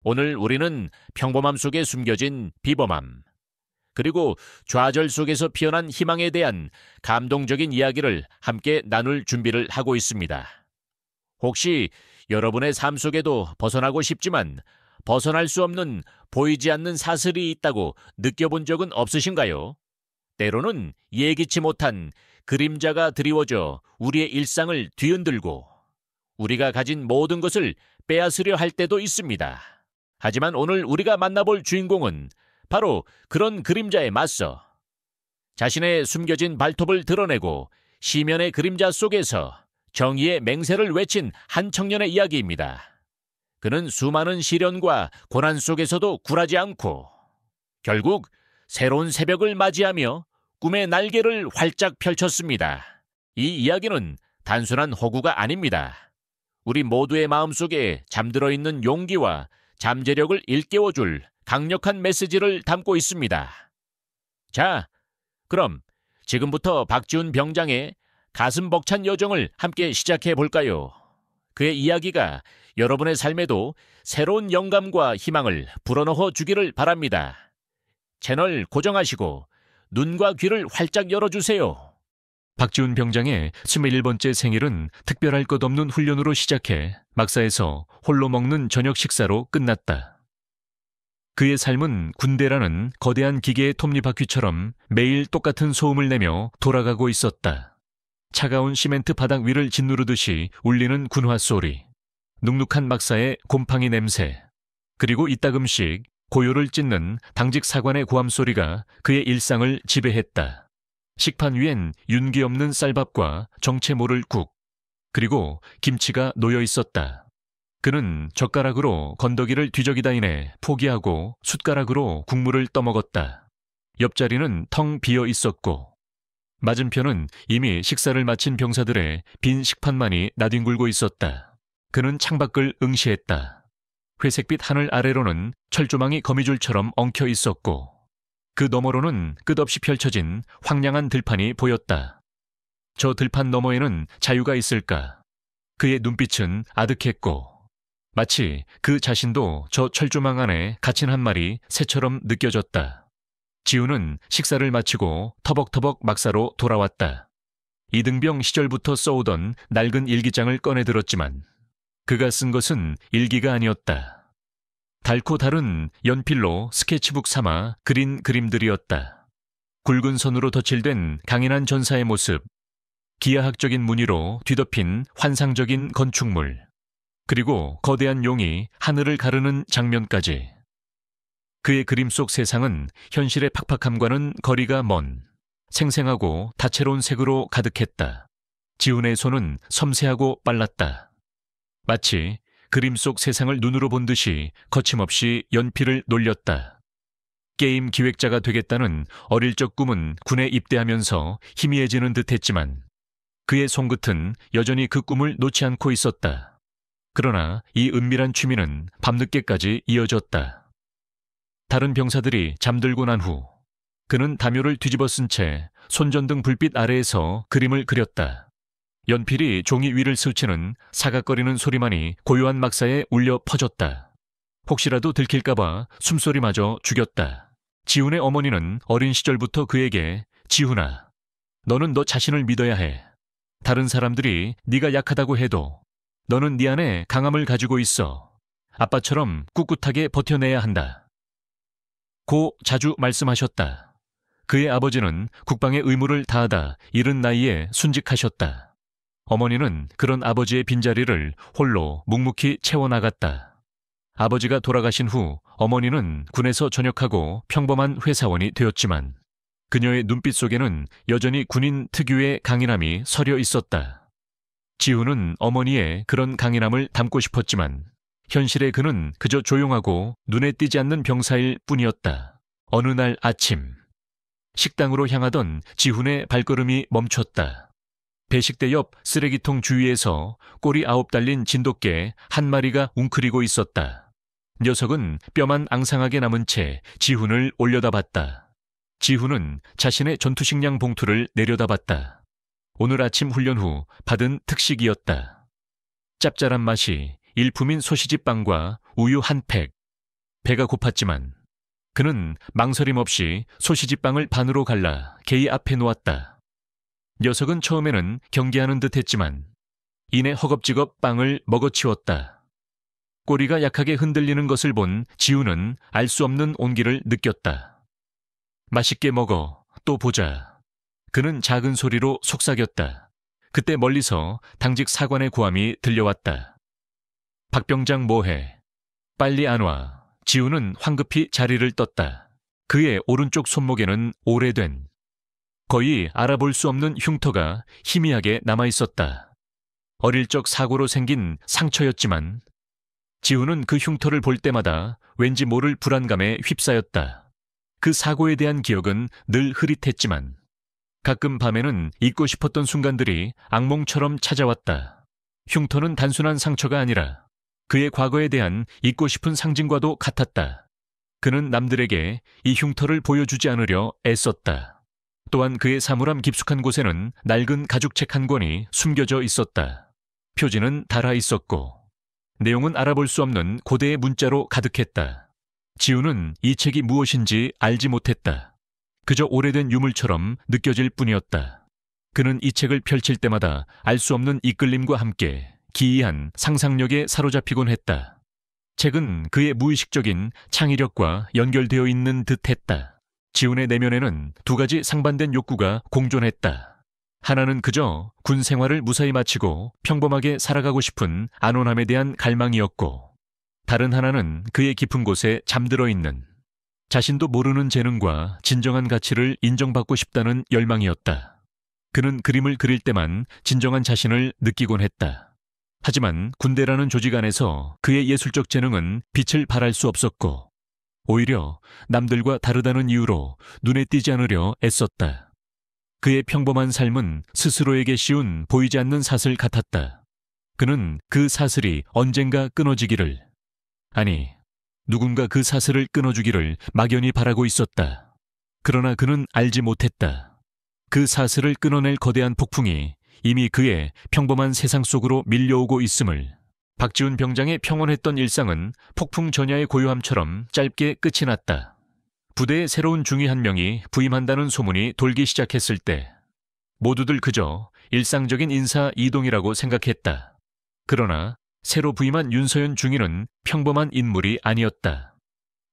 오늘 우리는 평범함 속에 숨겨진 비범함, 그리고 좌절 속에서 피어난 희망에 대한 감동적인 이야기를 함께 나눌 준비를 하고 있습니다. 혹시 여러분의 삶 속에도 벗어나고 싶지만 벗어날 수 없는 보이지 않는 사슬이 있다고 느껴본 적은 없으신가요? 때로는 예기치 못한 그림자가 드리워져 우리의 일상을 뒤흔들고 우리가 가진 모든 것을 빼앗으려 할 때도 있습니다. 하지만 오늘 우리가 만나볼 주인공은 바로 그런 그림자에 맞서 자신의 숨겨진 발톱을 드러내고 시면의 그림자 속에서 정의의 맹세를 외친 한 청년의 이야기입니다. 그는 수많은 시련과 고난 속에서도 굴하지 않고 결국 새로운 새벽을 맞이하며 꿈의 날개를 활짝 펼쳤습니다. 이 이야기는 단순한 호구가 아닙니다. 우리 모두의 마음속에 잠들어 있는 용기와 잠재력을 일깨워줄 강력한 메시지를 담고 있습니다. 자, 그럼 지금부터 박지훈 병장의 가슴 벅찬 여정을 함께 시작해 볼까요? 그의 이야기가 여러분의 삶에도 새로운 영감과 희망을 불어넣어 주기를 바랍니다. 채널 고정하시고 눈과 귀를 활짝 열어주세요. 박지훈 병장의 21번째 생일은 특별할 것 없는 훈련으로 시작해 막사에서 홀로 먹는 저녁 식사로 끝났다. 그의 삶은 군대라는 거대한 기계의 톱니바퀴처럼 매일 똑같은 소음을 내며 돌아가고 있었다. 차가운 시멘트 바닥 위를 짓누르듯이 울리는 군화 소리, 눅눅한 막사의 곰팡이 냄새, 그리고 이따금씩 고요를 찢는 당직 사관의 고함 소리가 그의 일상을 지배했다. 식판 위엔 윤기 없는 쌀밥과 정체 모를 국, 그리고 김치가 놓여 있었다. 그는 젓가락으로 건더기를 뒤적이다 포기하고 숟가락으로 국물을 떠먹었다. 옆자리는 텅 비어 있었고 맞은편은 이미 식사를 마친 병사들의 빈 식판만이 나뒹굴고 있었다. 그는 창밖을 응시했다. 회색빛 하늘 아래로는 철조망이 거미줄처럼 엉켜 있었고 그 너머로는 끝없이 펼쳐진 황량한 들판이 보였다. 저 들판 너머에는 자유가 있을까? 그의 눈빛은 아득했고 마치 그 자신도 저 철조망 안에 갇힌 한 마리 새처럼 느껴졌다. 지훈은 식사를 마치고 터벅터벅 막사로 돌아왔다. 이등병 시절부터 써오던 낡은 일기장을 꺼내들었지만 그가 쓴 것은 일기가 아니었다. 닳고 다른 연필로 스케치북 삼아 그린 그림들이었다. 굵은 선으로 덧칠된 강인한 전사의 모습, 기하학적인 무늬로 뒤덮인 환상적인 건축물, 그리고 거대한 용이 하늘을 가르는 장면까지. 그의 그림 속 세상은 현실의 팍팍함과는 거리가 먼 생생하고 다채로운 색으로 가득했다. 지훈의 손은 섬세하고 빨랐다. 마치 그림 속 세상을 눈으로 본 듯이 거침없이 연필을 놀렸다. 게임 기획자가 되겠다는 어릴 적 꿈은 군에 입대하면서 희미해지는 듯했지만 그의 손끝은 여전히 그 꿈을 놓지 않고 있었다. 그러나 이 은밀한 취미는 밤늦게까지 이어졌다. 다른 병사들이 잠들고 난 후 그는 담요를 뒤집어 쓴 채 손전등 불빛 아래에서 그림을 그렸다. 연필이 종이 위를 스치는 사각거리는 소리만이 고요한 막사에 울려 퍼졌다. 혹시라도 들킬까봐 숨소리마저 죽였다. 지훈의 어머니는 어린 시절부터 그에게 지훈아, 너는 너 자신을 믿어야 해. 다른 사람들이 네가 약하다고 해도 너는 네 안에 강함을 가지고 있어. 아빠처럼 꿋꿋하게 버텨내야 한다. 고 자주 말씀하셨다. 그의 아버지는 국방의 의무를 다하다 이른 나이에 순직하셨다. 어머니는 그런 아버지의 빈자리를 홀로 묵묵히 채워나갔다. 아버지가 돌아가신 후 어머니는 군에서 전역하고 평범한 회사원이 되었지만 그녀의 눈빛 속에는 여전히 군인 특유의 강인함이 서려 있었다. 지훈은 어머니의 그런 강인함을 담고 싶었지만 현실의 그는 그저 조용하고 눈에 띄지 않는 병사일 뿐이었다. 어느 날 아침 식당으로 향하던 지훈의 발걸음이 멈췄다. 배식대 옆 쓰레기통 주위에서 꼬리 9 달린 진돗개 한 마리가 웅크리고 있었다. 녀석은 뼈만 앙상하게 남은 채 지훈을 올려다봤다. 지훈은 자신의 전투식량 봉투를 내려다봤다. 오늘 아침 훈련 후 받은 특식이었다. 짭짤한 맛이 일품인 소시지 빵과 우유 한 팩, 배가 고팠지만 그는 망설임 없이 소시지빵을 반으로 갈라 게이 앞에 놓았다. 녀석은 처음에는 경계하는 듯 했지만 이내 허겁지겁 빵을 먹어치웠다. 꼬리가 약하게 흔들리는 것을 본 지우는 알 수 없는 온기를 느꼈다. 맛있게 먹어, 또 보자. 그는 작은 소리로 속삭였다. 그때 멀리서 당직 사관의 고함이 들려왔다. 박병장 뭐해? 빨리 안 와. 지우는 황급히 자리를 떴다. 그의 오른쪽 손목에는 오래된, 거의 알아볼 수 없는 흉터가 희미하게 남아있었다. 어릴 적 사고로 생긴 상처였지만 지우는 그 흉터를 볼 때마다 왠지 모를 불안감에 휩싸였다. 그 사고에 대한 기억은 늘 흐릿했지만 가끔 밤에는 잊고 싶었던 순간들이 악몽처럼 찾아왔다. 흉터는 단순한 상처가 아니라 그의 과거에 대한 잊고 싶은 상징과도 같았다. 그는 남들에게 이 흉터를 보여주지 않으려 애썼다. 또한 그의 사물함 깊숙한 곳에는 낡은 가죽책 한 권이 숨겨져 있었다. 표지는 닳아 있었고 내용은 알아볼 수 없는 고대의 문자로 가득했다. 지우는 이 책이 무엇인지 알지 못했다. 그저 오래된 유물처럼 느껴질 뿐이었다. 그는 이 책을 펼칠 때마다 알 수 없는 이끌림과 함께 기이한 상상력에 사로잡히곤 했다. 책은 그의 무의식적인 창의력과 연결되어 있는 듯했다. 지훈의 내면에는 두 가지 상반된 욕구가 공존했다. 하나는 그저 군 생활을 무사히 마치고 평범하게 살아가고 싶은 안온함에 대한 갈망이었고, 다른 하나는 그의 깊은 곳에 잠들어 있는 자신도 모르는 재능과 진정한 가치를 인정받고 싶다는 열망이었다. 그는 그림을 그릴 때만 진정한 자신을 느끼곤 했다. 하지만 군대라는 조직 안에서 그의 예술적 재능은 빛을 발할 수 없었고 오히려 남들과 다르다는 이유로 눈에 띄지 않으려 애썼다. 그의 평범한 삶은 스스로에게 씌운 보이지 않는 사슬 같았다. 그는 그 사슬이 언젠가 끊어지기를, 아니, 누군가 그 사슬을 끊어주기를 막연히 바라고 있었다. 그러나 그는 알지 못했다. 그 사슬을 끊어낼 거대한 폭풍이 이미 그의 평범한 세상 속으로 밀려오고 있음을. 박지훈 병장의 평온했던 일상은 폭풍 전야의 고요함처럼 짧게 끝이 났다. 부대에 새로운 중위 한 명이 부임한다는 소문이 돌기 시작했을 때 모두들 그저 일상적인 인사 이동이라고 생각했다. 그러나 새로 부임한 윤서연 중위는 평범한 인물이 아니었다.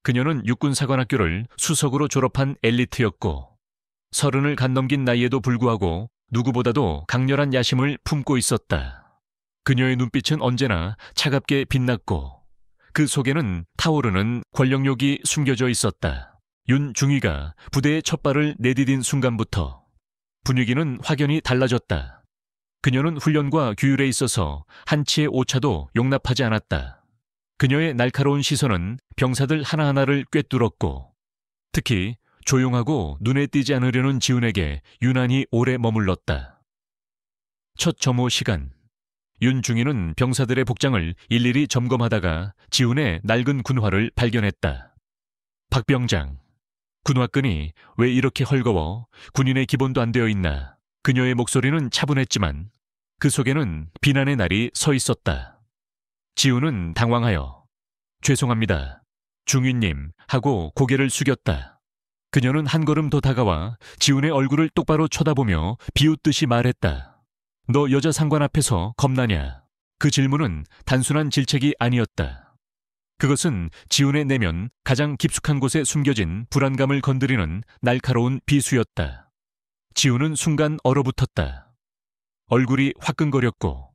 그녀는 육군사관학교를 수석으로 졸업한 엘리트였고 30을 간 넘긴 나이에도 불구하고 누구보다도 강렬한 야심을 품고 있었다. 그녀의 눈빛은 언제나 차갑게 빛났고 그 속에는 타오르는 권력욕이 숨겨져 있었다. 윤 중위가 부대에 첫 발을 내디딘 순간부터 분위기는 확연히 달라졌다. 그녀는 훈련과 규율에 있어서 한치의 오차도 용납하지 않았다. 그녀의 날카로운 시선은 병사들 하나하나를 꿰뚫었고 특히 조용하고 눈에 띄지 않으려는 지훈에게 유난히 오래 머물렀다. 첫 점호 시간, 윤 중위는 병사들의 복장을 일일이 점검하다가 지훈의 낡은 군화를 발견했다. 박병장, 군화끈이 왜 이렇게 헐거워? 군인의 기본도 안 되어 있나? 그녀의 목소리는 차분했지만 그 속에는 비난의 날이 서 있었다. 지훈은 당황하여 죄송합니다, 중위님 하고 고개를 숙였다. 그녀는 한 걸음 더 다가와 지훈의 얼굴을 똑바로 쳐다보며 비웃듯이 말했다. 너 여자 상관 앞에서 겁나냐? 그 질문은 단순한 질책이 아니었다. 그것은 지훈의 내면 가장 깊숙한 곳에 숨겨진 불안감을 건드리는 날카로운 비수였다. 지훈은 순간 얼어붙었다. 얼굴이 화끈거렸고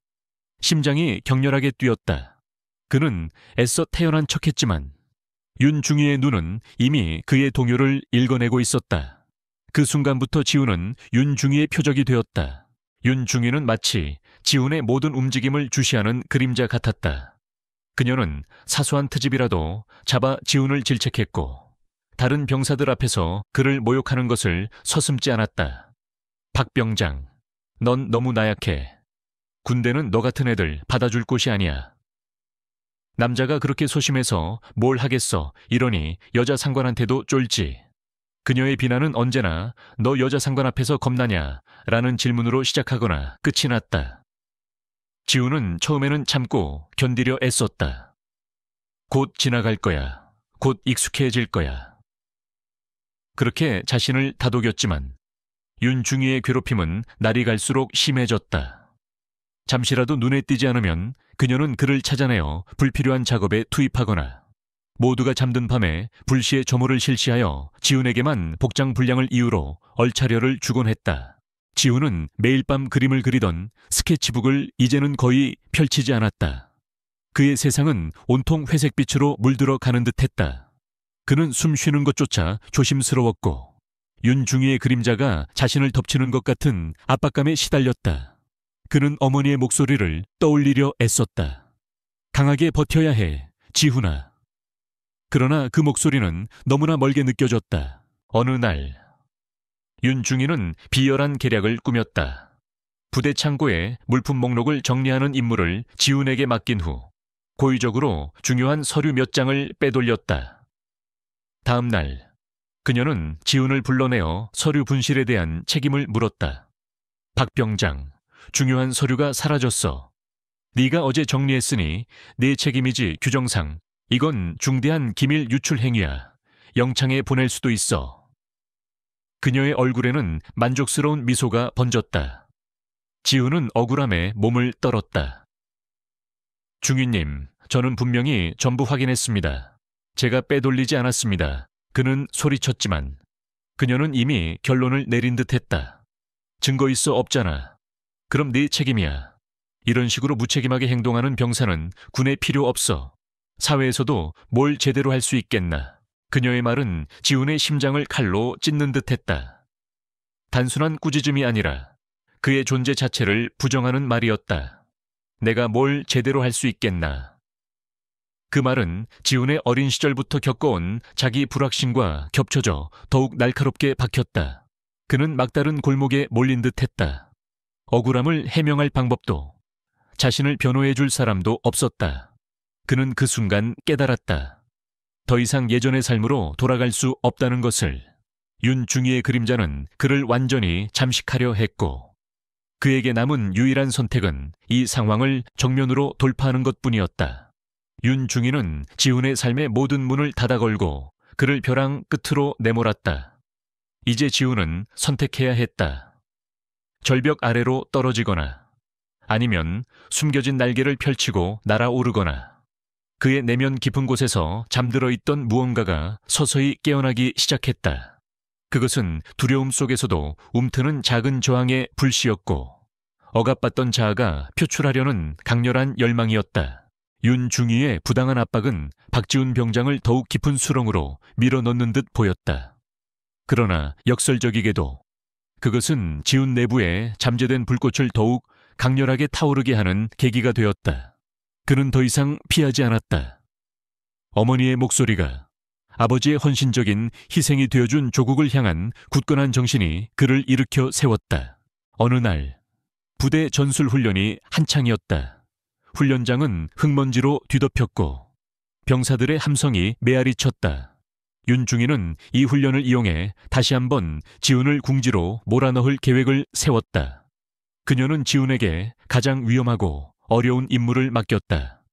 심장이 격렬하게 뛰었다. 그는 애써 태연한 척했지만 윤 중위의 눈은 이미 그의 동요를 읽어내고 있었다. 그 순간부터 지훈은 윤 중위의 표적이 되었다. 윤 중위는 마치 지훈의 모든 움직임을 주시하는 그림자 같았다. 그녀는 사소한 트집이라도 잡아 지훈을 질책했고 다른 병사들 앞에서 그를 모욕하는 것을 서슴지 않았다. 박병장, 넌 너무 나약해. 군대는 너 같은 애들 받아줄 곳이 아니야. 남자가 그렇게 소심해서 뭘 하겠어 이러니 여자 상관한테도 쫄지. 그녀의 비난은 언제나 너 여자 상관 앞에서 겁나냐 라는 질문으로 시작하거나 끝이 났다. 지훈은 처음에는 참고 견디려 애썼다. 곧 지나갈 거야. 곧 익숙해질 거야. 그렇게 자신을 다독였지만 윤중이의 괴롭힘은 날이 갈수록 심해졌다. 잠시라도 눈에 띄지 않으면 그녀는 그를 찾아내어 불필요한 작업에 투입하거나 모두가 잠든 밤에 불시에 점호를 실시하여 지훈에게만 복장 불량을 이유로 얼차려를 주곤 했다. 지훈은 매일 밤 그림을 그리던 스케치북을 이제는 거의 펼치지 않았다. 그의 세상은 온통 회색빛으로 물들어 가는 듯했다. 그는 숨 쉬는 것조차 조심스러웠고 윤중이의 그림자가 자신을 덮치는 것 같은 압박감에 시달렸다. 그는 어머니의 목소리를 떠올리려 애썼다. 강하게 버텨야 해, 지훈아. 그러나 그 목소리는 너무나 멀게 느껴졌다. 어느 날 윤중이는 비열한 계략을 꾸몄다. 부대 창고에 물품 목록을 정리하는 임무를 지훈에게 맡긴 후 고의적으로 중요한 서류 몇 장을 빼돌렸다. 다음 날 그녀는 지훈을 불러내어 서류 분실에 대한 책임을 물었다. 박 병장, 중요한 서류가 사라졌어. 네가 어제 정리했으니 네 책임이지. 규정상 이건 중대한 기밀 유출 행위야. 영창에 보낼 수도 있어. 그녀의 얼굴에는 만족스러운 미소가 번졌다. 지훈은 억울함에 몸을 떨었다. 중위님, 저는 분명히 전부 확인했습니다. 제가 빼돌리지 않았습니다. 그는 소리쳤지만 그녀는 이미 결론을 내린 듯했다. 증거 있어? 없잖아. 그럼 네 책임이야. 이런 식으로 무책임하게 행동하는 병사는 군에 필요 없어. 사회에서도 뭘 제대로 할 수 있겠나. 그녀의 말은 지훈의 심장을 칼로 찢는 듯했다. 단순한 꾸짖음이 아니라 그의 존재 자체를 부정하는 말이었다. 내가 뭘 제대로 할 수 있겠나. 그 말은 지훈의 어린 시절부터 겪어온 자기 불확신과 겹쳐져 더욱 날카롭게 박혔다. 그는 막다른 골목에 몰린 듯했다. 억울함을 해명할 방법도, 자신을 변호해 줄 사람도 없었다. 그는 그 순간 깨달았다. 더 이상 예전의 삶으로 돌아갈 수 없다는 것을. 윤중이의 그림자는 그를 완전히 잠식하려 했고 그에게 남은 유일한 선택은 이 상황을 정면으로 돌파하는 것뿐이었다. 윤중이는 지훈의 삶의 모든 문을 닫아 걸고 그를 벼랑 끝으로 내몰았다. 이제 지훈은 선택해야 했다. 절벽 아래로 떨어지거나 아니면 숨겨진 날개를 펼치고 날아오르거나. 그의 내면 깊은 곳에서 잠들어 있던 무언가가 서서히 깨어나기 시작했다. 그것은 두려움 속에서도 움트는 작은 저항의 불씨였고 억압받던 자아가 표출하려는 강렬한 열망이었다. 윤중이의 부당한 압박은 박지훈 병장을 더욱 깊은 수렁으로 밀어넣는 듯 보였다. 그러나 역설적이게도 그것은 지훈 내부에 잠재된 불꽃을 더욱 강렬하게 타오르게 하는 계기가 되었다. 그는 더 이상 피하지 않았다. 어머니의 목소리가, 아버지의 헌신적인 희생이 되어준 조국을 향한 굳건한 정신이 그를 일으켜 세웠다. 어느 날 부대 전술 훈련이 한창이었다. 훈련장은 흙먼지로 뒤덮였고 병사들의 함성이 메아리 쳤다. 윤중이는 이 훈련을 이용해 다시 한번 지훈을 궁지로 몰아넣을 계획을 세웠다. 그녀는 지훈에게 가장 위험하고 어려운 임무를 맡겼다.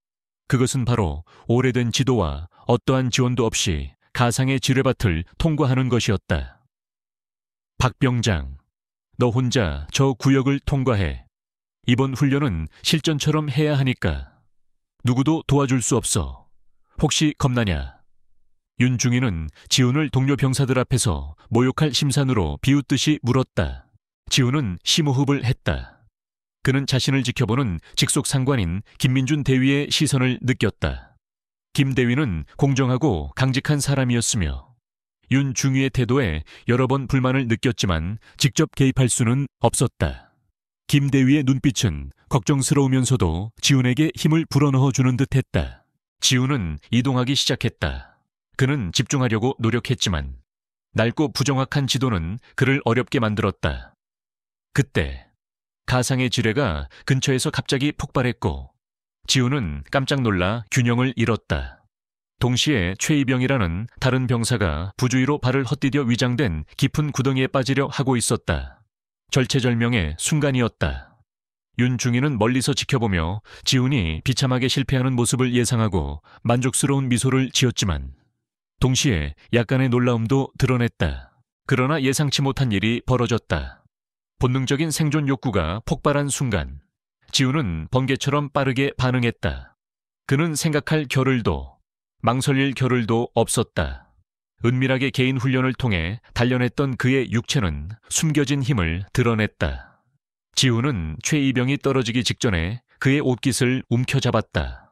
그것은 바로 오래된 지도와 어떠한 지원도 없이 가상의 지뢰밭을 통과하는 것이었다. 박 병장, 너 혼자 저 구역을 통과해. 이번 훈련은 실전처럼 해야 하니까. 누구도 도와줄 수 없어. 혹시 겁나냐? 윤중이는 지훈을 동료 병사들 앞에서 모욕할 심산으로 비웃듯이 물었다. 지훈은 심호흡을 했다. 그는 자신을 지켜보는 직속 상관인 김민준 대위의 시선을 느꼈다. 김 대위는 공정하고 강직한 사람이었으며 윤중이의 태도에 여러 번 불만을 느꼈지만 직접 개입할 수는 없었다. 김 대위의 눈빛은 걱정스러우면서도 지훈에게 힘을 불어넣어 주는 듯했다. 지훈은 이동하기 시작했다. 그는 집중하려고 노력했지만 낡고 부정확한 지도는 그를 어렵게 만들었다. 그때 가상의 지뢰가 근처에서 갑자기 폭발했고 지훈은 깜짝 놀라 균형을 잃었다. 동시에 최이병이라는 다른 병사가 부주의로 발을 헛디뎌 위장된 깊은 구덩이에 빠지려 하고 있었다. 절체절명의 순간이었다. 윤중이는 멀리서 지켜보며 지훈이 비참하게 실패하는 모습을 예상하고 만족스러운 미소를 지었지만 동시에 약간의 놀라움도 드러냈다. 그러나 예상치 못한 일이 벌어졌다. 본능적인 생존 욕구가 폭발한 순간 지우는 번개처럼 빠르게 반응했다. 그는 생각할 겨를도 망설일 겨를도 없었다. 은밀하게 개인 훈련을 통해 단련했던 그의 육체는 숨겨진 힘을 드러냈다. 지우는 최이병이 떨어지기 직전에 그의 옷깃을 움켜잡았다.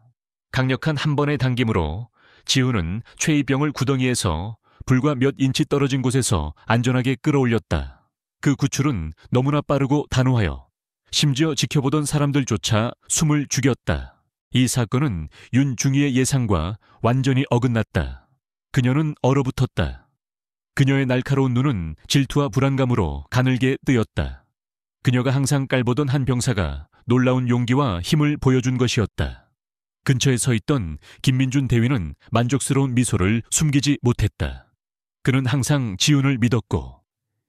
강력한 한 번의 당김으로 지우는 최이병을 구덩이에서 불과 몇 인치 떨어진 곳에서 안전하게 끌어올렸다. 그 구출은 너무나 빠르고 단호하여 심지어 지켜보던 사람들조차 숨을 죽였다. 이 사건은 윤중이의 예상과 완전히 어긋났다. 그녀는 얼어붙었다. 그녀의 날카로운 눈은 질투와 불안감으로 가늘게 뜨였다. 그녀가 항상 깔보던 한 병사가 놀라운 용기와 힘을 보여준 것이었다. 근처에 서 있던 김민준 대위는 만족스러운 미소를 숨기지 못했다. 그는 항상 지훈을 믿었고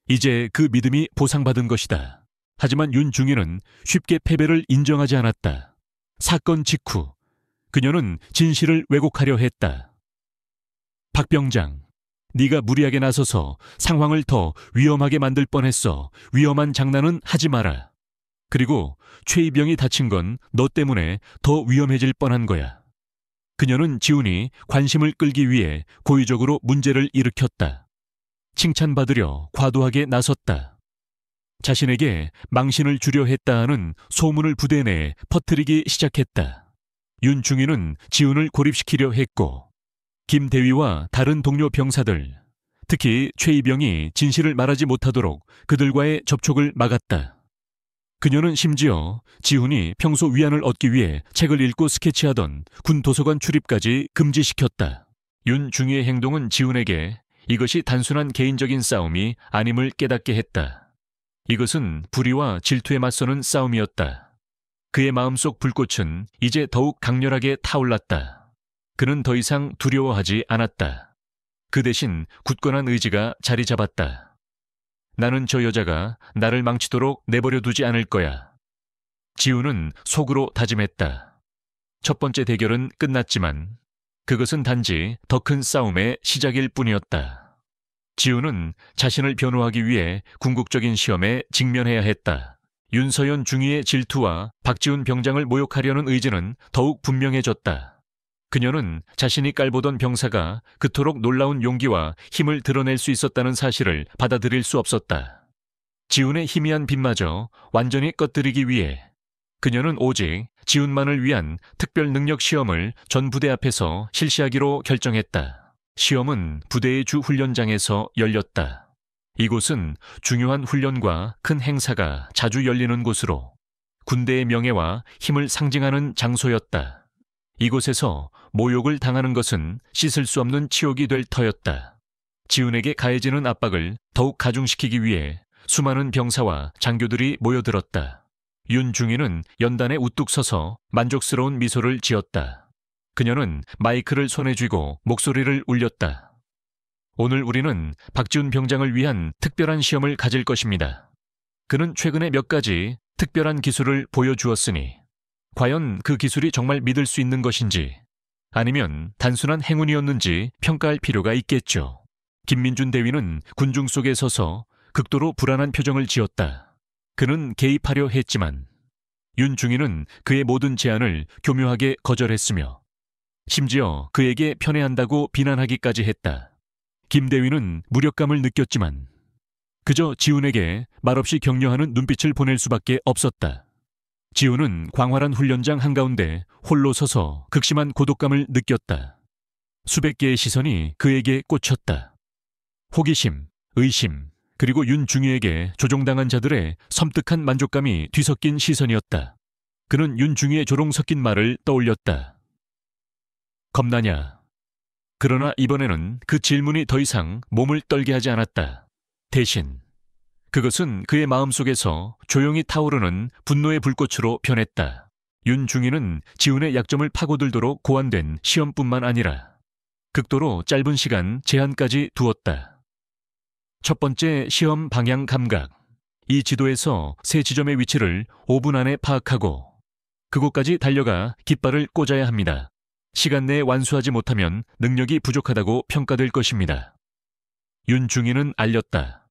이제 그 믿음이 보상받은 것이다. 하지만 윤중이는 쉽게 패배를 인정하지 않았다. 사건 직후 그녀는 진실을 왜곡하려 했다. 박병장, 네가 무리하게 나서서 상황을 더 위험하게 만들 뻔했어. 위험한 장난은 하지 마라. 그리고 최이병이 다친 건 너 때문에 더 위험해질 뻔한 거야. 그녀는 지훈이 관심을 끌기 위해 고의적으로 문제를 일으켰다. 칭찬받으려 과도하게 나섰다. 자신에게 망신을 주려 했다 하는 소문을 부대 내에 퍼뜨리기 시작했다. 윤중이는 지훈을 고립시키려 했고 김 대위와 다른 동료 병사들, 특히 최이병이 진실을 말하지 못하도록 그들과의 접촉을 막았다. 그녀는 심지어 지훈이 평소 위안을 얻기 위해 책을 읽고 스케치하던 군 도서관 출입까지 금지시켰다. 윤중이의 행동은 지훈에게 이것이 단순한 개인적인 싸움이 아님을 깨닫게 했다. 이것은 불의와 질투에 맞서는 싸움이었다. 그의 마음속 불꽃은 이제 더욱 강렬하게 타올랐다. 그는 더 이상 두려워하지 않았다. 그 대신 굳건한 의지가 자리 잡았다. 나는 저 여자가 나를 망치도록 내버려 두지 않을 거야. 지훈은 속으로 다짐했다. 첫 번째 대결은 끝났지만 그것은 단지 더 큰 싸움의 시작일 뿐이었다. 지훈은 자신을 변호하기 위해 궁극적인 시험에 직면해야 했다. 윤서연 중위의 질투와 박지훈 병장을 모욕하려는 의지는 더욱 분명해졌다. 그녀는 자신이 깔보던 병사가 그토록 놀라운 용기와 힘을 드러낼 수 있었다는 사실을 받아들일 수 없었다. 지훈의 희미한 빛마저 완전히 꺼뜨리기 위해 그녀는 오직 지훈만을 위한 특별 능력 시험을 전 부대 앞에서 실시하기로 결정했다. 시험은 부대의 주 훈련장에서 열렸다. 이곳은 중요한 훈련과 큰 행사가 자주 열리는 곳으로 군대의 명예와 힘을 상징하는 장소였다. 이곳에서 모욕을 당하는 것은 씻을 수 없는 치욕이 될 터였다. 지훈에게 가해지는 압박을 더욱 가중시키기 위해 수많은 병사와 장교들이 모여들었다. 윤중이는 연단에 우뚝 서서 만족스러운 미소를 지었다. 그녀는 마이크를 손에 쥐고 목소리를 울렸다. 오늘 우리는 박지훈 병장을 위한 특별한 시험을 가질 것입니다. 그는 최근에 몇 가지 특별한 기술을 보여주었으니 과연 그 기술이 정말 믿을 수 있는 것인지 아니면 단순한 행운이었는지 평가할 필요가 있겠죠. 김민준 대위는 군중 속에 서서 극도로 불안한 표정을 지었다. 그는 개입하려 했지만 윤중이는 그의 모든 제안을 교묘하게 거절했으며 심지어 그에게 편애한다고 비난하기까지 했다. 김 대위는 무력감을 느꼈지만 그저 지훈에게 말없이 격려하는 눈빛을 보낼 수밖에 없었다. 지훈은 광활한 훈련장 한가운데 홀로 서서 극심한 고독감을 느꼈다. 수백 개의 시선이 그에게 꽂혔다. 호기심, 의심, 그리고 윤중이에게 조종당한 자들의 섬뜩한 만족감이 뒤섞인 시선이었다. 그는 윤중이의 조롱 섞인 말을 떠올렸다. 겁나냐? 그러나 이번에는 그 질문이 더 이상 몸을 떨게 하지 않았다. 대신 그것은 그의 마음속에서 조용히 타오르는 분노의 불꽃으로 변했다. 윤중이는 지훈의 약점을 파고들도록 고안된 시험뿐만 아니라 극도로 짧은 시간 제한까지 두었다. 첫 번째 시험 방향 감각. 이 지도에서 세 지점의 위치를 5분 안에 파악하고 그곳까지 달려가 깃발을 꽂아야 합니다. 시간 내에 완수하지 못하면 능력이 부족하다고 평가될 것입니다. 윤중인은 알렸다.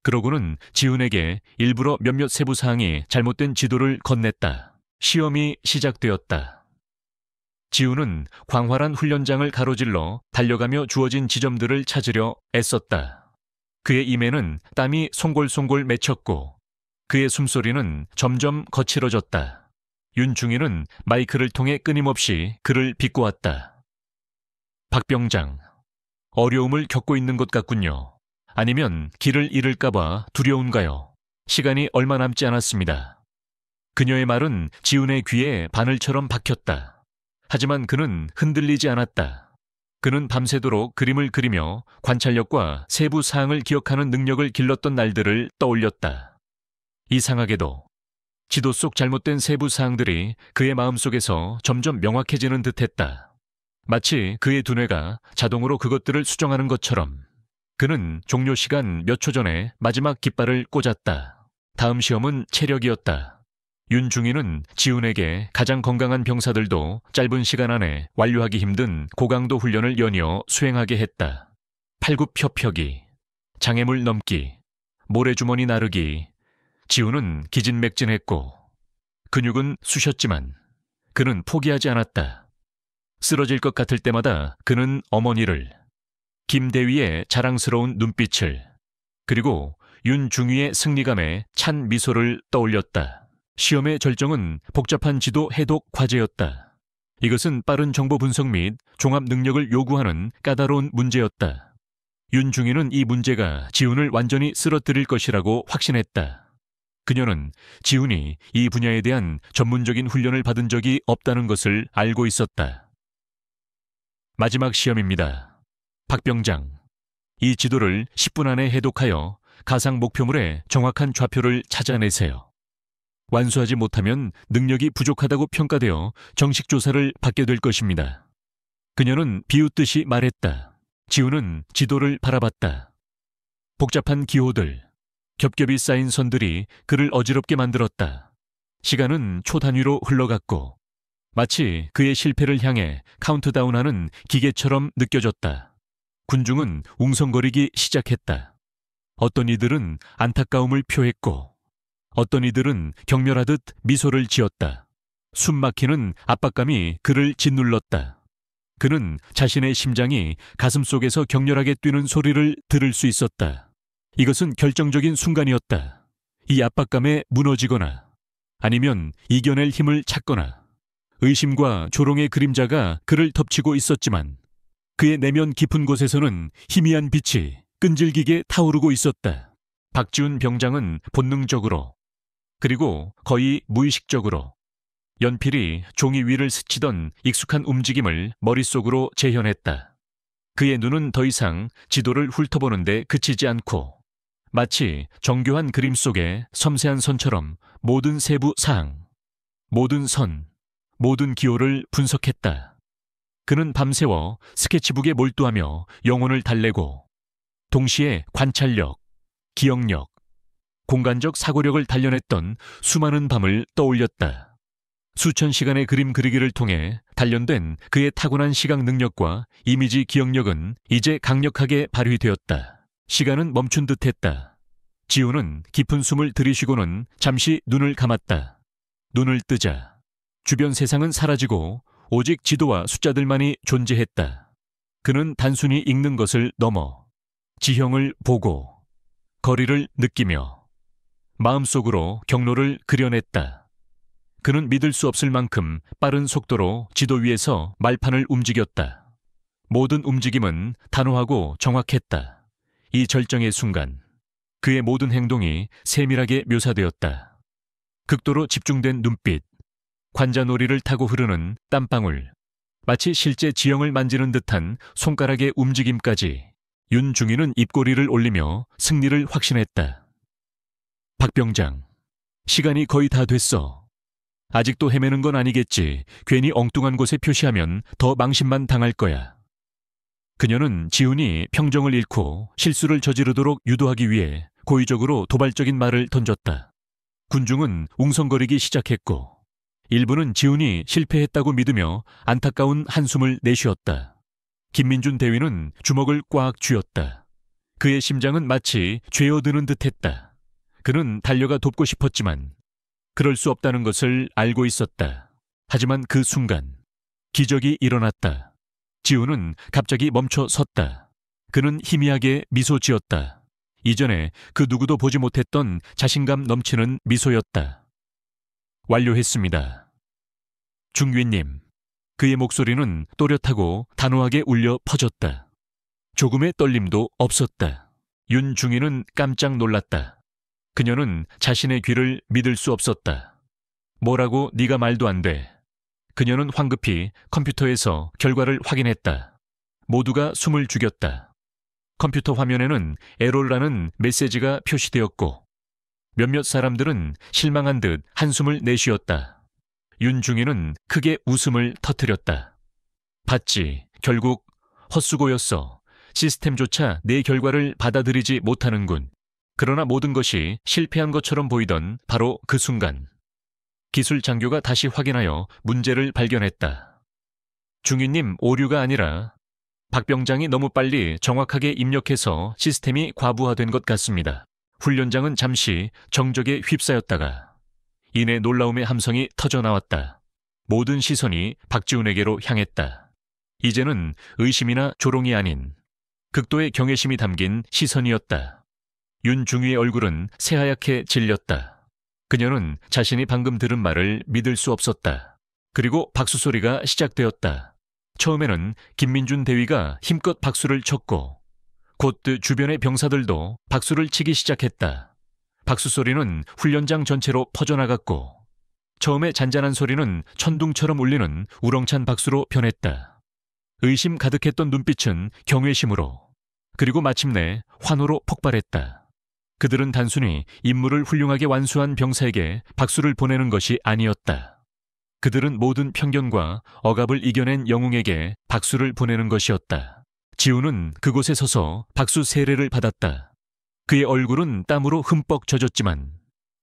그러고는 지훈에게 일부러 몇몇 세부 사항이 잘못된 지도를 건넸다. 시험이 시작되었다. 지훈은 광활한 훈련장을 가로질러 달려가며 주어진 지점들을 찾으려 애썼다. 그의 임에는 땀이 송골송골 맺혔고 그의 숨소리는 점점 거칠어졌다. 윤중인은 마이크를 통해 끊임없이 그를 비꼬았다. 박병장, 어려움을 겪고 있는 것 같군요. 아니면 길을 잃을까봐 두려운가요? 시간이 얼마 남지 않았습니다. 그녀의 말은 지훈의 귀에 바늘처럼 박혔다. 하지만 그는 흔들리지 않았다. 그는 밤새도록 그림을 그리며 관찰력과 세부 사항을 기억하는 능력을 길렀던 날들을 떠올렸다. 이상하게도 지도 속 잘못된 세부 사항들이 그의 마음속에서 점점 명확해지는 듯했다. 마치 그의 두뇌가 자동으로 그것들을 수정하는 것처럼. 그는 종료 시간 몇 초 전에 마지막 깃발을 꽂았다. 다음 시험은 체력이었다. 윤중인은 지훈에게 가장 건강한 병사들도 짧은 시간 안에 완료하기 힘든 고강도 훈련을 연이어 수행하게 했다. 팔굽혀펴기, 장애물 넘기, 모래주머니 나르기. 지훈은 기진맥진했고 근육은 쑤셨지만 그는 포기하지 않았다. 쓰러질 것 같을 때마다 그는 어머니를, 김대위의 자랑스러운 눈빛을, 그리고 윤중위의 승리감에 찬 미소를 떠올렸다. 시험의 절정은 복잡한 지도 해독 과제였다. 이것은 빠른 정보 분석 및 종합 능력을 요구하는 까다로운 문제였다. 윤중위는 이 문제가 지훈을 완전히 쓰러뜨릴 것이라고 확신했다. 그녀는 지훈이 이 분야에 대한 전문적인 훈련을 받은 적이 없다는 것을 알고 있었다. 마지막 시험입니다. 박병장, 이 지도를 10분 안에 해독하여 가상 목표물의 정확한 좌표를 찾아내세요. 완수하지 못하면 능력이 부족하다고 평가되어 정식 조사를 받게 될 것입니다. 그녀는 비웃듯이 말했다. 지훈은 지도를 바라봤다. 복잡한 기호들, 겹겹이 쌓인 선들이 그를 어지럽게 만들었다. 시간은 초 단위로 흘러갔고 마치 그의 실패를 향해 카운트다운하는 기계처럼 느껴졌다. 군중은 웅성거리기 시작했다. 어떤 이들은 안타까움을 표했고 어떤 이들은 경멸하듯 미소를 지었다. 숨막히는 압박감이 그를 짓눌렀다. 그는 자신의 심장이 가슴속에서 격렬하게 뛰는 소리를 들을 수 있었다. 이것은 결정적인 순간이었다. 이 압박감에 무너지거나 아니면 이겨낼 힘을 찾거나 의심과 조롱의 그림자가 그를 덮치고 있었지만 그의 내면 깊은 곳에서는 희미한 빛이 끈질기게 타오르고 있었다. 박지훈 병장은 본능적으로 그리고 거의 무의식적으로 연필이 종이 위를 스치던 익숙한 움직임을 머릿속으로 재현했다. 그의 눈은 더 이상 지도를 훑어보는데 그치지 않고 마치 정교한 그림 속의 섬세한 선처럼 모든 세부 사항, 모든 선, 모든 기호를 분석했다. 그는 밤새워 스케치북에 몰두하며 영혼을 달래고 동시에 관찰력, 기억력, 공간적 사고력을 단련했던 수많은 밤을 떠올렸다. 수천 시간의 그림 그리기를 통해 단련된 그의 타고난 시각 능력과 이미지 기억력은 이제 강력하게 발휘되었다. 시간은 멈춘 듯했다. 지훈은 깊은 숨을 들이쉬고는 잠시 눈을 감았다. 눈을 뜨자 주변 세상은 사라지고 오직 지도와 숫자들만이 존재했다. 그는 단순히 읽는 것을 넘어 지형을 보고 거리를 느끼며 마음속으로 경로를 그려냈다. 그는 믿을 수 없을 만큼 빠른 속도로 지도 위에서 말판을 움직였다. 모든 움직임은 단호하고 정확했다. 이 절정의 순간 그의 모든 행동이 세밀하게 묘사되었다. 극도로 집중된 눈빛, 관자놀이를 타고 흐르는 땀방울, 마치 실제 지형을 만지는 듯한 손가락의 움직임까지. 윤중인은 입꼬리를 올리며 승리를 확신했다. 박병장, 시간이 거의 다 됐어. 아직도 헤매는 건 아니겠지. 괜히 엉뚱한 곳에 표시하면 더 망신만 당할 거야. 그녀는 지훈이 평정을 잃고 실수를 저지르도록 유도하기 위해 고의적으로 도발적인 말을 던졌다. 군중은 웅성거리기 시작했고 일부는 지훈이 실패했다고 믿으며 안타까운 한숨을 내쉬었다. 김민준 대위는 주먹을 꽉 쥐었다. 그의 심장은 마치 죄어드는 듯했다. 그는 달려가 돕고 싶었지만 그럴 수 없다는 것을 알고 있었다. 하지만 그 순간 기적이 일어났다. 지훈은 갑자기 멈춰 섰다. 그는 희미하게 미소 지었다. 이전에 그 누구도 보지 못했던 자신감 넘치는 미소였다. 완료했습니다. 중위님. 그의 목소리는 또렷하고 단호하게 울려 퍼졌다. 조금의 떨림도 없었다. 윤중위는 깜짝 놀랐다. 그녀는 자신의 귀를 믿을 수 없었다. 뭐라고 네가 말도 안 돼. 그녀는 황급히 컴퓨터에서 결과를 확인했다. 모두가 숨을 죽였다. 컴퓨터 화면에는 에러라는 메시지가 표시되었고 몇몇 사람들은 실망한 듯 한숨을 내쉬었다. 윤중이는 크게 웃음을 터뜨렸다. 봤지, 결국 헛수고였어. 시스템조차 내 결과를 받아들이지 못하는군. 그러나 모든 것이 실패한 것처럼 보이던 바로 그 순간 기술 장교가 다시 확인하여 문제를 발견했다. 중위님, 오류가 아니라 박 병장이 너무 빨리 정확하게 입력해서 시스템이 과부하된 것 같습니다. 훈련장은 잠시 정적에 휩싸였다가 이내 놀라움의 함성이 터져나왔다. 모든 시선이 박지훈에게로 향했다. 이제는 의심이나 조롱이 아닌 극도의 경외심이 담긴 시선이었다. 윤중위의 얼굴은 새하얗게 질렸다. 그녀는 자신이 방금 들은 말을 믿을 수 없었다. 그리고 박수 소리가 시작되었다. 처음에는 김민준 대위가 힘껏 박수를 쳤고 곧 주변의 병사들도 박수를 치기 시작했다. 박수 소리는 훈련장 전체로 퍼져나갔고 처음에 잔잔한 소리는 천둥처럼 울리는 우렁찬 박수로 변했다. 의심 가득했던 눈빛은 경외심으로 그리고 마침내 환호로 폭발했다. 그들은 단순히 임무를 훌륭하게 완수한 병사에게 박수를 보내는 것이 아니었다. 그들은 모든 편견과 억압을 이겨낸 영웅에게 박수를 보내는 것이었다. 지훈은 그곳에 서서 박수 세례를 받았다. 그의 얼굴은 땀으로 흠뻑 젖었지만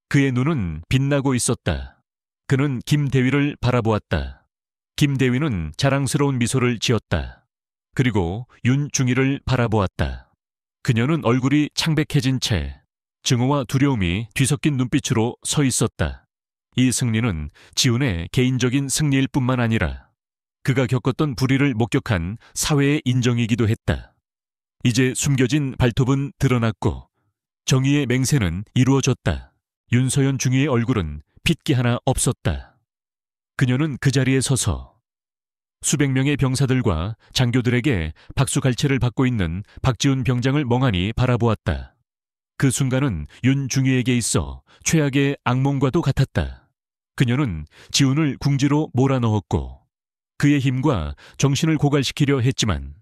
그의 눈은 빛나고 있었다. 그는 김 대위를 바라보았다. 김 대위는 자랑스러운 미소를 지었다. 그리고 윤중위를 바라보았다. 그녀는 얼굴이 창백해진 채 증오와 두려움이 뒤섞인 눈빛으로 서 있었다. 이 승리는 지훈의 개인적인 승리일 뿐만 아니라 그가 겪었던 불의를 목격한 사회의 인정이기도 했다. 이제 숨겨진 발톱은 드러났고 정의의 맹세는 이루어졌다. 윤서연 중위의 얼굴은 핏기 하나 없었다. 그녀는 그 자리에 서서 수백 명의 병사들과 장교들에게 박수갈채를 받고 있는 박지훈 병장을 멍하니 바라보았다. 그 순간은 윤중위에게 있어 최악의 악몽과도 같았다. 그녀는 지훈을 궁지로 몰아넣었고 그의 힘과 정신을 고갈시키려 했지만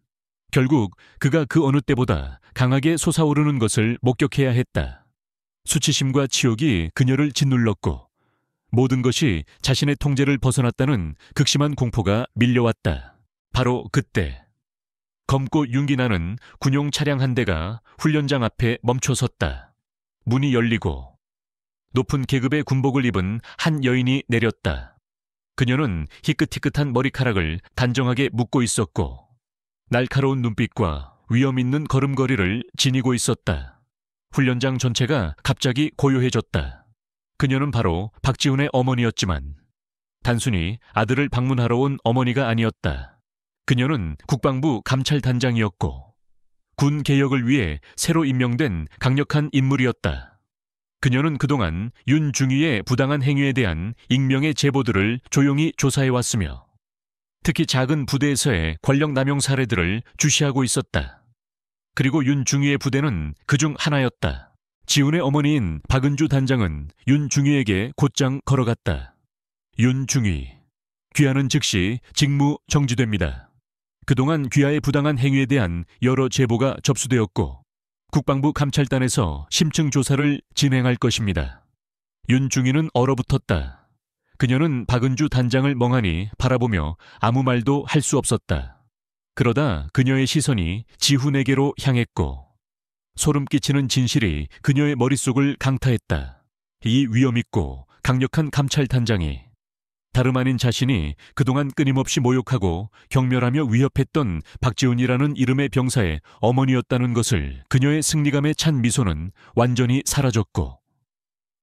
결국 그가 그 어느 때보다 강하게 솟아오르는 것을 목격해야 했다. 수치심과 치욕이 그녀를 짓눌렀고 모든 것이 자신의 통제를 벗어났다는 극심한 공포가 밀려왔다. 바로 그때 검고 윤기 나는 군용 차량 한 대가 훈련장 앞에 멈춰섰다. 문이 열리고 높은 계급의 군복을 입은 한 여인이 내렸다. 그녀는 희끗희끗한 머리카락을 단정하게 묶고 있었고 날카로운 눈빛과 위험 있는 걸음걸이를 지니고 있었다. 훈련장 전체가 갑자기 고요해졌다. 그녀는 바로 박지훈의 어머니였지만 단순히 아들을 방문하러 온 어머니가 아니었다. 그녀는 국방부 감찰단장이었고 군 개혁을 위해 새로 임명된 강력한 인물이었다. 그녀는 그동안 윤중위의 부당한 행위에 대한 익명의 제보들을 조용히 조사해왔으며 특히 작은 부대에서의 권력 남용 사례들을 주시하고 있었다. 그리고 윤중위의 부대는 그중 하나였다. 지훈의 어머니인 박은주 단장은 윤중위에게 곧장 걸어갔다. 윤중위, 귀하는 즉시 직무 정지됩니다. 그동안 귀하의 부당한 행위에 대한 여러 제보가 접수되었고 국방부 감찰단에서 심층 조사를 진행할 것입니다. 윤중위는 얼어붙었다. 그녀는 박은주 단장을 멍하니 바라보며 아무 말도 할 수 없었다. 그러다 그녀의 시선이 지훈에게로 향했고 소름 끼치는 진실이 그녀의 머릿속을 강타했다. 이 위험있고 강력한 감찰단장이 다름 아닌 자신이 그동안 끊임없이 모욕하고 경멸하며 위협했던 박지훈이라는 이름의 병사의 어머니였다는 것을 그녀의 승리감에 찬 미소는 완전히 사라졌고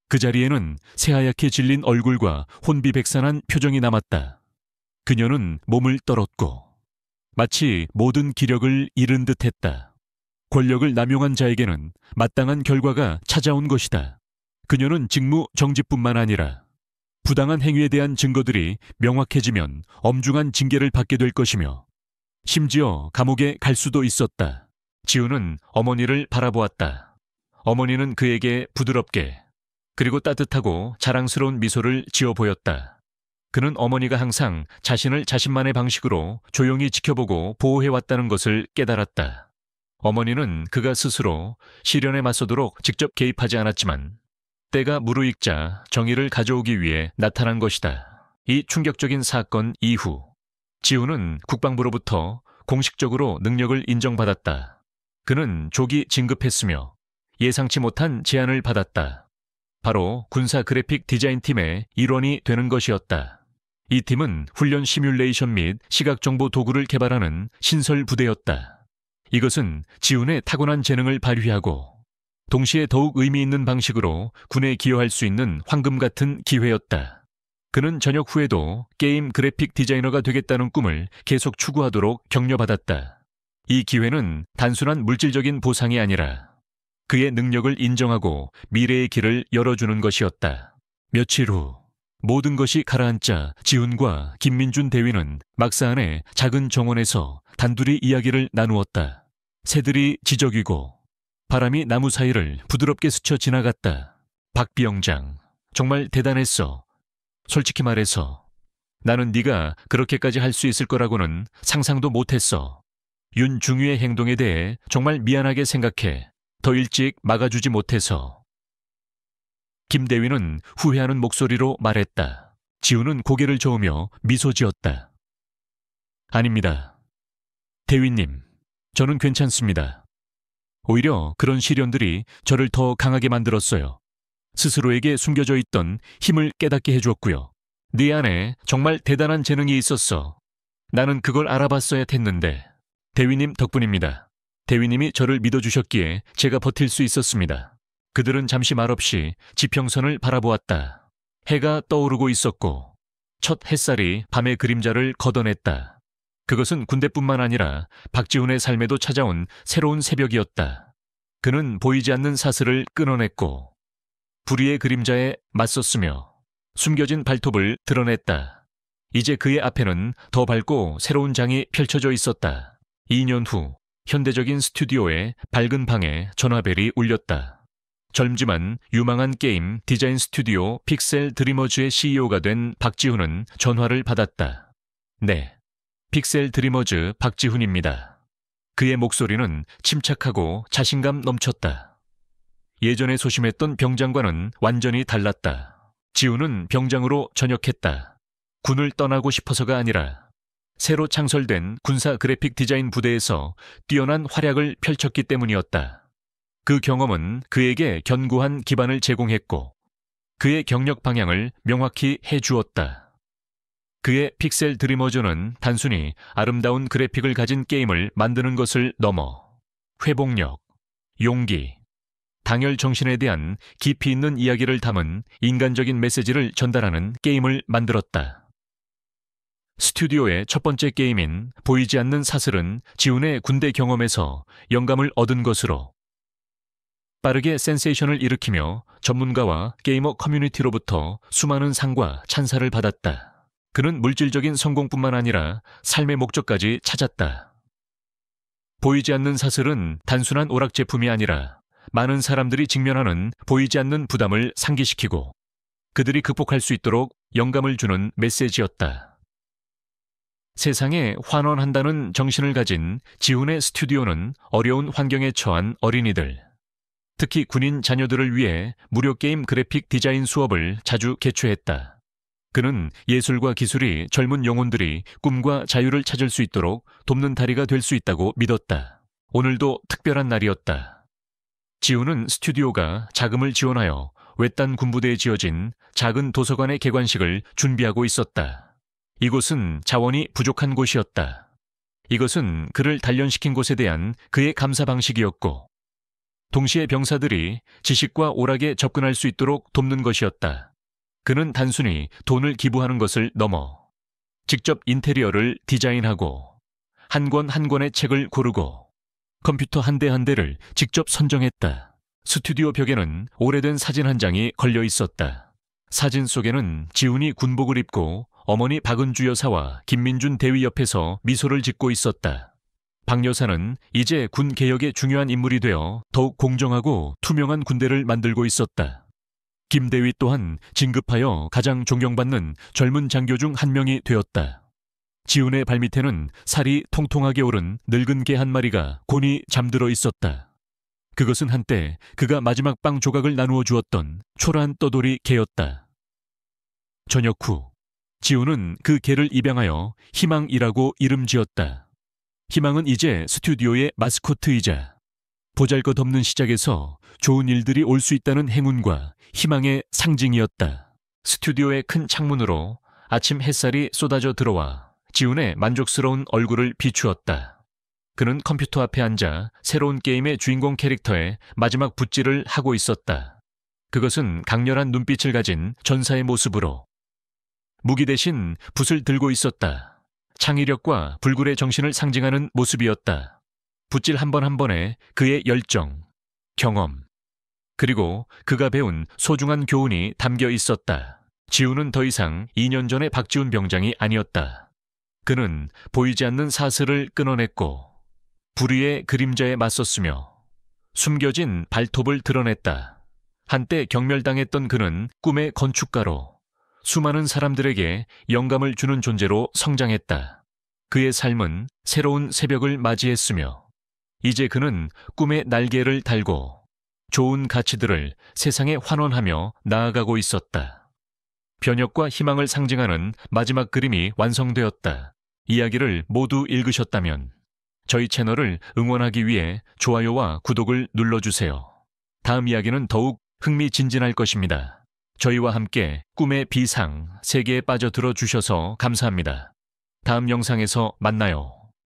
그 자리에는 새하얗게 질린 얼굴과 혼비백산한 표정이 남았다. 그녀는 몸을 떨었고 마치 모든 기력을 잃은 듯했다. 권력을 남용한 자에게는 마땅한 결과가 찾아온 것이다. 그녀는 직무 정지뿐만 아니라 부당한 행위에 대한 증거들이 명확해지면 엄중한 징계를 받게 될 것이며 심지어 감옥에 갈 수도 있었다. 지훈은 어머니를 바라보았다. 어머니는 그에게 부드럽게 그리고 따뜻하고 자랑스러운 미소를 지어 보였다. 그는 어머니가 항상 자신을 자신만의 방식으로 조용히 지켜보고 보호해왔다는 것을 깨달았다. 어머니는 그가 스스로 시련에 맞서도록 직접 개입하지 않았지만 때가 무르익자 정의를 가져오기 위해 나타난 것이다. 이 충격적인 사건 이후 지훈은 국방부로부터 공식적으로 능력을 인정받았다. 그는 조기 진급했으며 예상치 못한 제안을 받았다. 바로 군사 그래픽 디자인팀의 일원이 되는 것이었다. 이 팀은 훈련 시뮬레이션 및 시각정보 도구를 개발하는 신설 부대였다. 이것은 지훈의 타고난 재능을 발휘하고 동시에 더욱 의미 있는 방식으로 군에 기여할 수 있는 황금 같은 기회였다. 그는 전역 후에도 게임 그래픽 디자이너가 되겠다는 꿈을 계속 추구하도록 격려받았다. 이 기회는 단순한 물질적인 보상이 아니라 그의 능력을 인정하고 미래의 길을 열어주는 것이었다. 며칠 후 모든 것이 가라앉자 지훈과 김민준 대위는 막사 안의 작은 정원에서 단둘이 이야기를 나누었다. 새들이 지저귀고 바람이 나무 사이를 부드럽게 스쳐 지나갔다. 박비영장, 정말 대단했어. 솔직히 말해서 나는 네가 그렇게까지 할 수 있을 거라고는 상상도 못했어. 윤중위의 행동에 대해 정말 미안하게 생각해. 더 일찍 막아주지 못해서. 김대위는 후회하는 목소리로 말했다. 지훈은 고개를 저으며 미소 지었다. 아닙니다. 대위님, 저는 괜찮습니다. 오히려 그런 시련들이 저를 더 강하게 만들었어요. 스스로에게 숨겨져 있던 힘을 깨닫게 해줬고요. 네 안에 정말 대단한 재능이 있었어. 나는 그걸 알아봤어야 했는데 대위님 덕분입니다. 대위님이 저를 믿어주셨기에 제가 버틸 수 있었습니다. 그들은 잠시 말없이 지평선을 바라보았다. 해가 떠오르고 있었고 첫 햇살이 밤의 그림자를 걷어냈다. 그것은 군대뿐만 아니라 박지훈의 삶에도 찾아온 새로운 새벽이었다. 그는 보이지 않는 사슬을 끊어냈고 불의의 그림자에 맞섰으며 숨겨진 발톱을 드러냈다. 이제 그의 앞에는 더 밝고 새로운 장이 펼쳐져 있었다. 2년 후 현대적인 스튜디오의 밝은 방에 전화벨이 울렸다. 젊지만 유망한 게임 디자인 스튜디오 픽셀 드리머즈의 CEO가 된 박지훈은 전화를 받았다. 네, 픽셀 드리머즈 박지훈입니다. 그의 목소리는 침착하고 자신감 넘쳤다. 예전에 소심했던 병장과는 완전히 달랐다. 지훈은 병장으로 전역했다. 군을 떠나고 싶어서가 아니라 새로 창설된 군사 그래픽 디자인 부대에서 뛰어난 활약을 펼쳤기 때문이었다. 그 경험은 그에게 견고한 기반을 제공했고 그의 경력 방향을 명확히 해주었다. 그의 픽셀 드리머즈는 단순히 아름다운 그래픽을 가진 게임을 만드는 것을 넘어 회복력, 용기, 당열 정신에 대한 깊이 있는 이야기를 담은 인간적인 메시지를 전달하는 게임을 만들었다. 스튜디오의 첫 번째 게임인 보이지 않는 사슬은 지훈의 군대 경험에서 영감을 얻은 것으로 빠르게 센세이션을 일으키며 전문가와 게이머 커뮤니티로부터 수많은 상과 찬사를 받았다. 그는 물질적인 성공뿐만 아니라 삶의 목적까지 찾았다. 보이지 않는 사슬은 단순한 오락 제품이 아니라 많은 사람들이 직면하는 보이지 않는 부담을 상기시키고 그들이 극복할 수 있도록 영감을 주는 메시지였다. 세상에 환원한다는 정신을 가진 지훈의 스튜디오는 어려운 환경에 처한 어린이들, 특히 군인 자녀들을 위해 무료 게임 그래픽 디자인 수업을 자주 개최했다. 그는 예술과 기술이 젊은 영혼들이 꿈과 자유를 찾을 수 있도록 돕는 다리가 될 수 있다고 믿었다. 오늘도 특별한 날이었다. 지훈은 스튜디오가 자금을 지원하여 외딴 군부대에 지어진 작은 도서관의 개관식을 준비하고 있었다. 이곳은 자원이 부족한 곳이었다. 이것은 그를 단련시킨 곳에 대한 그의 감사 방식이었고, 동시에 병사들이 지식과 오락에 접근할 수 있도록 돕는 것이었다. 그는 단순히 돈을 기부하는 것을 넘어 직접 인테리어를 디자인하고 한 권 한 권의 책을 고르고 컴퓨터 한 대 한 대를 직접 선정했다. 스튜디오 벽에는 오래된 사진 한 장이 걸려 있었다. 사진 속에는 지훈이 군복을 입고 어머니 박은주 여사와 김민준 대위 옆에서 미소를 짓고 있었다. 박 여사는 이제 군 개혁의 중요한 인물이 되어 더욱 공정하고 투명한 군대를 만들고 있었다. 김 대위 또한 진급하여 가장 존경받는 젊은 장교 중 한 명이 되었다. 지훈의 발밑에는 살이 통통하게 오른 늙은 개 한 마리가 곤히 잠들어 있었다. 그것은 한때 그가 마지막 빵 조각을 나누어 주었던 초라한 떠돌이 개였다. 저녁 후 지훈은 그 개를 입양하여 희망이라고 이름 지었다. 희망은 이제 스튜디오의 마스코트이자 보잘것없는 시작에서 좋은 일들이 올 수 있다는 행운과 희망의 상징이었다. 스튜디오의 큰 창문으로 아침 햇살이 쏟아져 들어와 지훈의 만족스러운 얼굴을 비추었다. 그는 컴퓨터 앞에 앉아 새로운 게임의 주인공 캐릭터의 마지막 붓질을 하고 있었다. 그것은 강렬한 눈빛을 가진 전사의 모습으로 무기 대신 붓을 들고 있었다. 창의력과 불굴의 정신을 상징하는 모습이었다. 붓질 한 번 한 번에 그의 열정, 경험, 그리고 그가 배운 소중한 교훈이 담겨 있었다. 지훈은 더 이상 2년 전의 박지훈 병장이 아니었다. 그는 보이지 않는 사슬을 끊어냈고 불의의 그림자에 맞섰으며 숨겨진 발톱을 드러냈다. 한때 경멸당했던 그는 꿈의 건축가로 수많은 사람들에게 영감을 주는 존재로 성장했다. 그의 삶은 새로운 새벽을 맞이했으며 이제 그는 꿈의 날개를 달고 좋은 가치들을 세상에 환원하며 나아가고 있었다. 변혁과 희망을 상징하는 마지막 그림이 완성되었다. 이야기를 모두 읽으셨다면 저희 채널을 응원하기 위해 좋아요와 구독을 눌러주세요. 다음 이야기는 더욱 흥미진진할 것입니다. 저희와 함께 꿈의 비상 세계에 빠져들어 주셔서 감사합니다. 다음 영상에서 만나요.